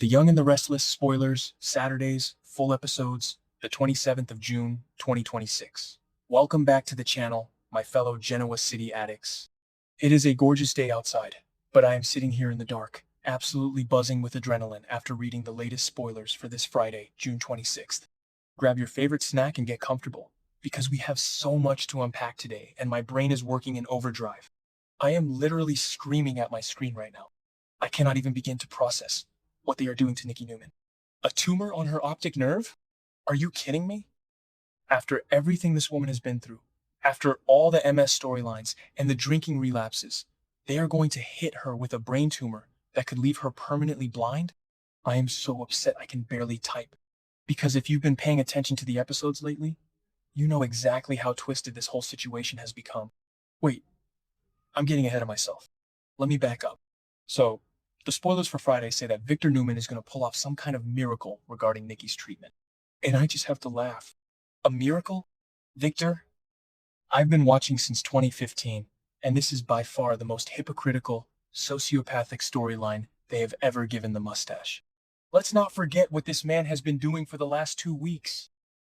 The Young and the Restless spoilers, Saturdays, full episodes, the 27th of June, 2026. Welcome back to the channel, my fellow Genoa City addicts. It is a gorgeous day outside, but I am sitting here in the dark, absolutely buzzing with adrenaline after reading the latest spoilers for this Friday, June 26th. Grab your favorite snack and get comfortable, because we have so much to unpack today and my brain is working in overdrive. I am literally screaming at my screen right now. I cannot even begin to process what they are doing to Nikki Newman. A tumor on her optic nerve? Are you kidding me? After everything this woman has been through, after all the MS storylines and the drinking relapses, they are going to hit her with a brain tumor that could leave her permanently blind? I am so upset I can barely type. Because if you've been paying attention to the episodes lately, you know exactly how twisted this whole situation has become. Wait, I'm getting ahead of myself. Let me back up. So, the spoilers for Friday say that Victor Newman is going to pull off some kind of miracle regarding Nikki's treatment. And I just have to laugh. A miracle? Victor? I've been watching since 2015, and this is by far the most hypocritical, sociopathic storyline they have ever given the mustache. Let's not forget what this man has been doing for the last 2 weeks.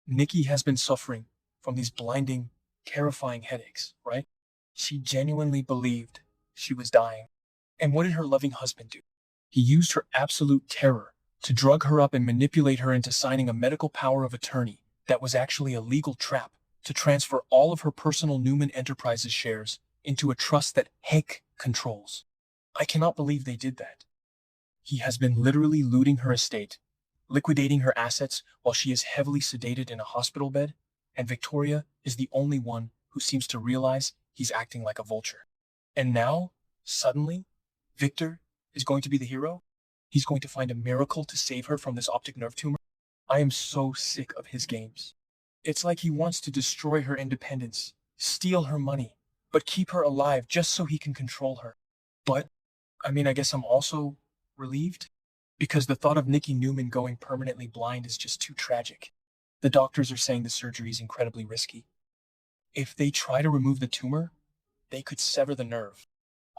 Nikki has been suffering from these blinding, terrifying headaches, right? She genuinely believed she was dying. And what did her loving husband do? He used her absolute terror to drug her up and manipulate her into signing a medical power of attorney that was actually a legal trap to transfer all of her personal Newman Enterprises shares into a trust that Heck controls. I cannot believe they did that. He has been literally looting her estate, liquidating her assets while she is heavily sedated in a hospital bed, and Victoria is the only one who seems to realize he's acting like a vulture. And now, suddenly, Victor is going to be the hero? He's going to find a miracle to save her from this optic nerve tumor? I am so sick of his games. It's like he wants to destroy her independence, steal her money, but keep her alive just so he can control her. But, I guess I'm also relieved, because the thought of Nikki Newman going permanently blind is just too tragic. The doctors are saying the surgery is incredibly risky. If they try to remove the tumor, they could sever the nerve.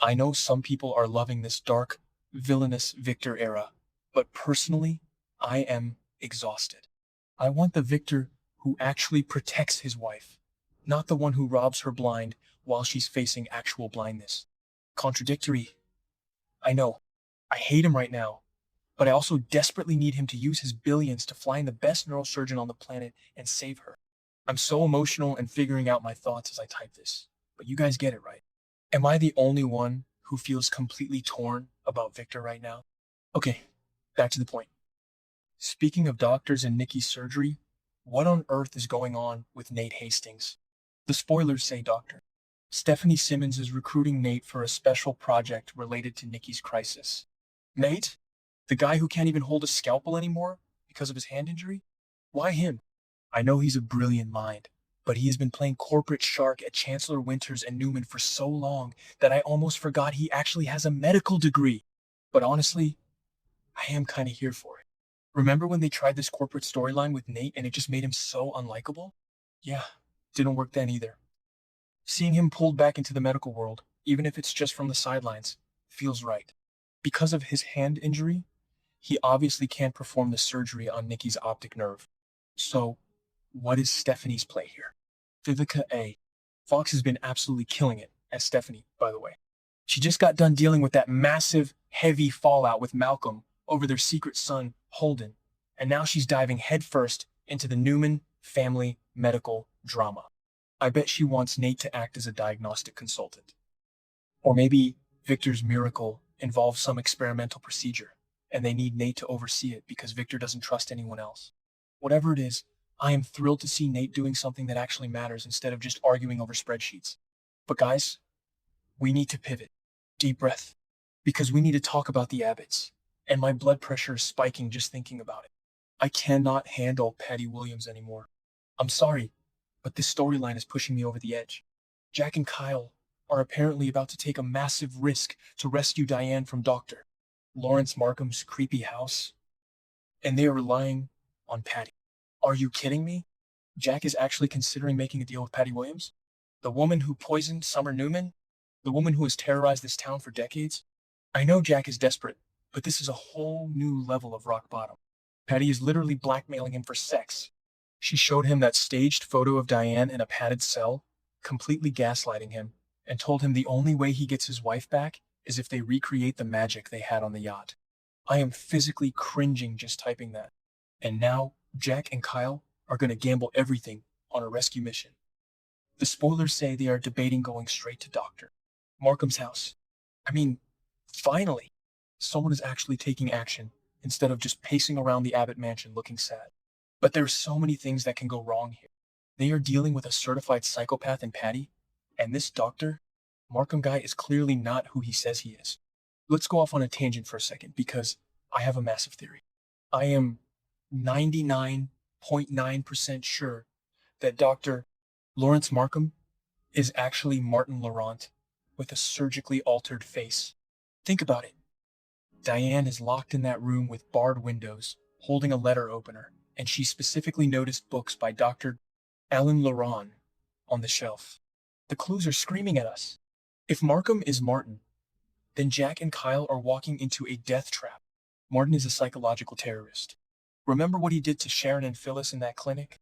I know some people are loving this dark, villainous Victor era, but personally, I am exhausted. I want the Victor who actually protects his wife, not the one who robs her blind while she's facing actual blindness. Contradictory. I know. I hate him right now, but I also desperately need him to use his billions to fly in the best neurosurgeon on the planet and save her. I'm so emotional and figuring out my thoughts as I type this, but you guys get it, right? Am I the only one who feels completely torn about Victor right now? Okay, back to the point. Speaking of doctors and Nikki's surgery, what on earth is going on with Nate Hastings? The spoilers say doctor. Stephanie Simmons is recruiting Nate for a special project related to Nikki's crisis. Nate? The guy who can't even hold a scalpel anymore because of his hand injury? Why him? I know he's a brilliant mind, but he has been playing corporate shark at Chancellor Winters and Newman for so long that I almost forgot he actually has a medical degree. But honestly, I am kind of here for it. Remember when they tried this corporate storyline with Nate and it just made him so unlikable? Yeah, didn't work then either. Seeing him pulled back into the medical world, even if it's just from the sidelines, feels right. Because of his hand injury, he obviously can't perform the surgery on Nikki's optic nerve. So, what is Stephanie's play here? Vivica A. Fox has been absolutely killing it as Stephanie, by the way. She just got done dealing with that massive, heavy fallout with Malcolm over their secret son, Holden, and now she's diving headfirst into the Newman family medical drama. I bet she wants Nate to act as a diagnostic consultant. Or maybe Victor's miracle involves some experimental procedure, and they need Nate to oversee it because Victor doesn't trust anyone else. Whatever it is, I am thrilled to see Nate doing something that actually matters instead of just arguing over spreadsheets. But guys, we need to pivot. Deep breath. Because we need to talk about the Abbotts, and my blood pressure is spiking just thinking about it. I cannot handle Patty Williams anymore. I'm sorry, but this storyline is pushing me over the edge. Jack and Kyle are apparently about to take a massive risk to rescue Diane from Dr. Lawrence Markham's creepy house, and they are relying on Patty. Are you kidding me? Jack is actually considering making a deal with Patty Williams? The woman who poisoned Summer Newman? The woman who has terrorized this town for decades? I know Jack is desperate, But this is a whole new level of rock bottom. Patty is literally blackmailing him for sex. She showed him that staged photo of Diane in a padded cell, completely gaslighting him, and told him the only way he gets his wife back is if they recreate the magic they had on the yacht. I am physically cringing just typing that. And now, Jack and Kyle are going to gamble everything on a rescue mission. The spoilers say they are debating going straight to Dr. Markham's house. I mean, finally, someone is actually taking action instead of just pacing around the Abbott mansion looking sad. But there are so many things that can go wrong here. They are dealing with a certified psychopath in Patty, and this Dr. Markham guy is clearly not who he says he is. Let's go off on a tangent for a second because I have a massive theory. I am 99.9% sure that Dr. Lawrence Markham is actually Martin Laurent with a surgically altered face. Think about it. Diane is locked in that room with barred windows, holding a letter opener, and she specifically noticed books by Dr. Alan Laurent on the shelf. The clues are screaming at us. If Markham is Martin, then Jack and Kyle are walking into a death trap. Martin is a psychological terrorist. Remember what he did to Sharon and Phyllis in that clinic?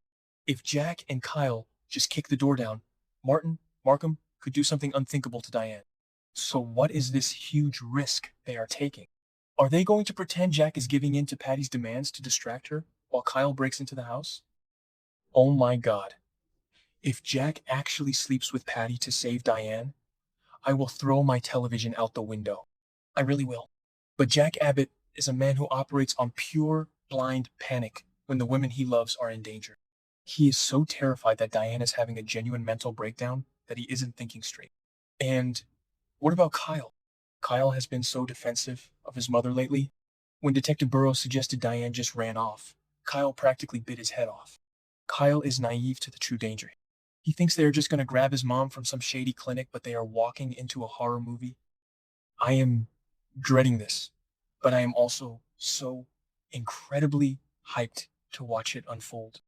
If Jack and Kyle just kick the door down, Markham could do something unthinkable to Diane. So what is this huge risk they are taking? Are they going to pretend Jack is giving in to Patty's demands to distract her while Kyle breaks into the house? Oh my God. If Jack actually sleeps with Patty to save Diane, I will throw my television out the window. I really will. But Jack Abbott is a man who operates on pure, blind panic when the women he loves are in danger. He is so terrified that Diane is having a genuine mental breakdown that he isn't thinking straight. And what about Kyle? Kyle has been so defensive of his mother lately. When Detective Burrows suggested Diane just ran off, Kyle practically bit his head off. Kyle is naive to the true danger. He thinks they are just going to grab his mom from some shady clinic, but they are walking into a horror movie. I am dreading this, but I am also so incredibly hyped to watch it unfold.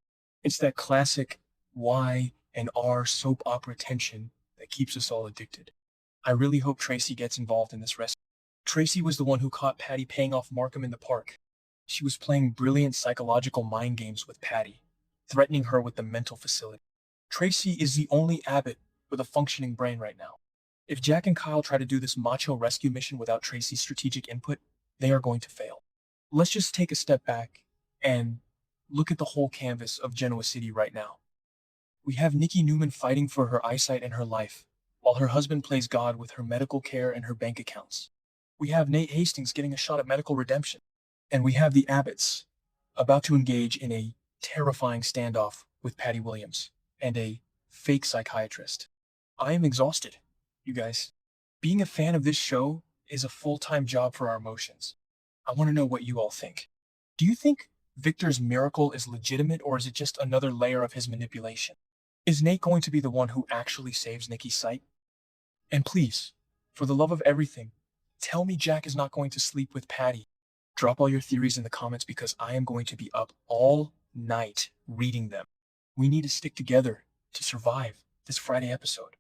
It's that classic Y and R soap opera tension that keeps us all addicted. I really hope Tracy gets involved in this rescue. Tracy was the one who caught Patty paying off Markham in the park. She was playing brilliant psychological mind games with Patty, threatening her with the mental facility. Tracy is the only Abbott with a functioning brain right now. If Jack and Kyle try to do this macho rescue mission without Tracy's strategic input, they are going to fail. Let's just take a step back and look at the whole canvas of Genoa City right now. We have Nikki Newman fighting for her eyesight and her life, while her husband plays God with her medical care and her bank accounts. We have Nate Hastings getting a shot at medical redemption. And we have the Abbotts about to engage in a terrifying standoff with Patty Williams and a fake psychiatrist. I am exhausted, you guys. Being a fan of this show is a full-time job for our emotions. I want to know what you all think. Do you think Victor's miracle is legitimate, or is it just another layer of his manipulation? Is Nate going to be the one who actually saves Nikki's sight? And please, for the love of everything, tell me Jack is not going to sleep with Patty. Drop all your theories in the comments because I am going to be up all night reading them. We need to stick together to survive this Friday episode.